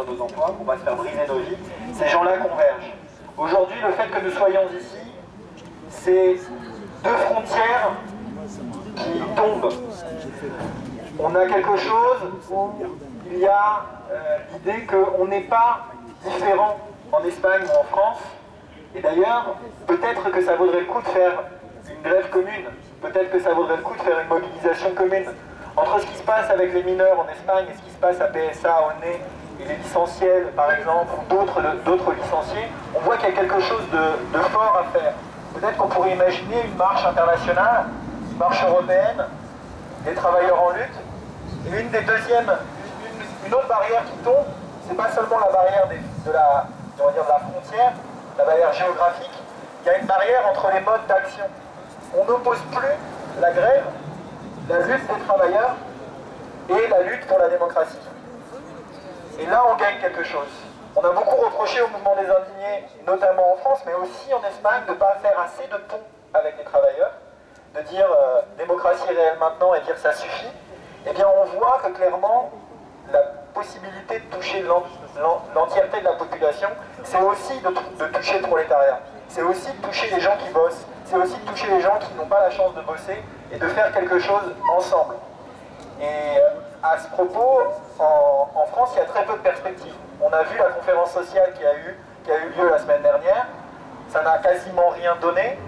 perdre nos emplois, qu'on va se faire briser nos vies, ces gens-là convergent. Aujourd'hui, le fait que nous soyons ici, c'est deux frontières qui tombent. On a quelque chose où il y a l'idée qu'on n'est pas différent en Espagne ou en France. Et d'ailleurs, peut-être que ça vaudrait le coup de faire une grève commune, peut-être que ça vaudrait le coup de faire une mobilisation commune. Entre ce qui se passe avec les mineurs en Espagne et ce qui se passe à PSA, ONE et les licenciels, par exemple, ou d'autres licenciés, on voit qu'il y a quelque chose de fort à faire. Peut-être qu'on pourrait imaginer une marche internationale, une marche européenne, des travailleurs en lutte. Et une autre barrière qui tombe, c'est pas seulement la barrière de la frontière, la barrière géographique, il y a une barrière entre les modes d'action. On n'oppose plus la grève, la lutte des travailleurs et la lutte pour la démocratie. Et là, on gagne quelque chose. On a beaucoup reproché au mouvement des indignés, notamment en France, mais aussi en Espagne, de ne pas faire assez de ponts avec les travailleurs, de dire démocratie réelle maintenant et dire ça suffit. Eh bien, on voit que clairement, la possibilité de toucher l'entièreté de la population, c'est aussi de toucher le prolétariat. C'est aussi de toucher les gens qui bossent. C'est aussi de toucher les gens qui n'ont pas la chance de bosser et de faire quelque chose ensemble. Et à ce propos, en France, il y a très peu de perspectives. On a vu la conférence sociale qui a eu lieu la semaine dernière. Ça n'a quasiment rien donné.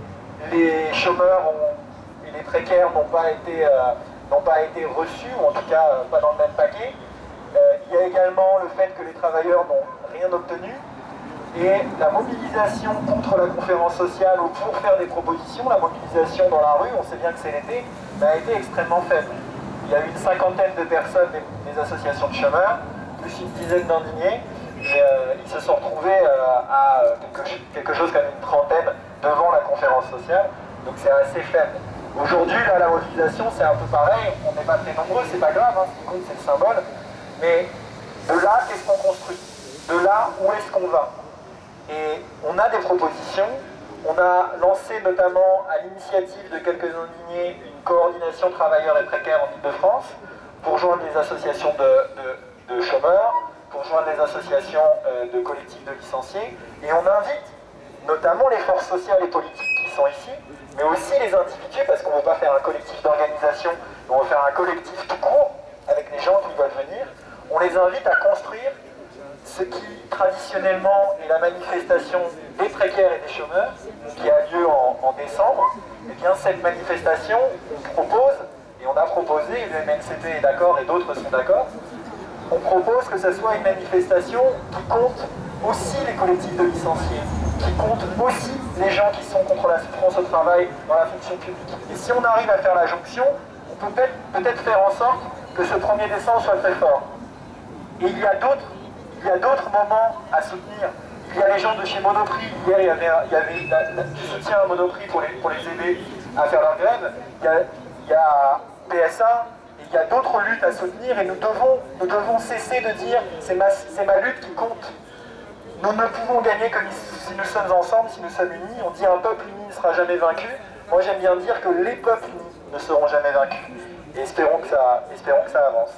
Les chômeurs et les précaires n'ont pas été reçus, ou en tout cas pas dans le même paquet. Il y a également le fait que les travailleurs n'ont rien obtenu. Et la mobilisation contre la conférence sociale ou pour faire des propositions, la mobilisation dans la rue, on sait bien que c'est l'été, mais a été extrêmement faible. Il y a eu une cinquantaine de personnes des associations de chômeurs, plus une dizaine d'indignés, et ils se sont retrouvés à quelque chose comme une trentaine devant la conférence sociale, donc c'est assez faible. Aujourd'hui, là, la mobilisation, c'est un peu pareil, on n'est pas très nombreux, c'est pas grave, hein, ce qui compte, c'est le symbole, mais de là, qu'est-ce qu'on construit? De là, où est-ce qu'on va? Et on a des propositions. On a lancé notamment à l'initiative de quelques indignés une coordination travailleurs et précaires en Ile-de-France pour joindre les associations de chômeurs, pour joindre les associations de collectifs de licenciés. Et on invite notamment les forces sociales et politiques qui sont ici, mais aussi les individus, parce qu'on ne veut pas faire un collectif d'organisation, on veut faire un collectif tout court avec les gens qui veulent venir. On les invite à construire ce qui traditionnellement est la manifestation des précaires et des chômeurs, qui a lieu en décembre. Et bien cette manifestation, on propose, et on a proposé, le MNCP est d'accord et d'autres sont d'accord, on propose que ce soit une manifestation qui compte aussi les collectifs de licenciés, qui compte aussi les gens qui sont contre la souffrance au travail dans la fonction publique. Et si on arrive à faire la jonction, on peut peut-être faire en sorte que ce 1er décembre soit très fort. Et il y a d'autres moments à soutenir. Il y a les gens de chez Monoprix. Hier, il y avait du soutien à Monoprix pour les aider à faire leur grève. Il y a PSA. Et il y a d'autres luttes à soutenir. Et nous devons cesser de dire c'est ma lutte qui compte. Nous ne pouvons gagner que si nous sommes ensemble, si nous sommes unis. On dit un peuple uni ne sera jamais vaincu. Moi, j'aime bien dire que les peuples unis ne seront jamais vaincus. Et espérons que ça avance.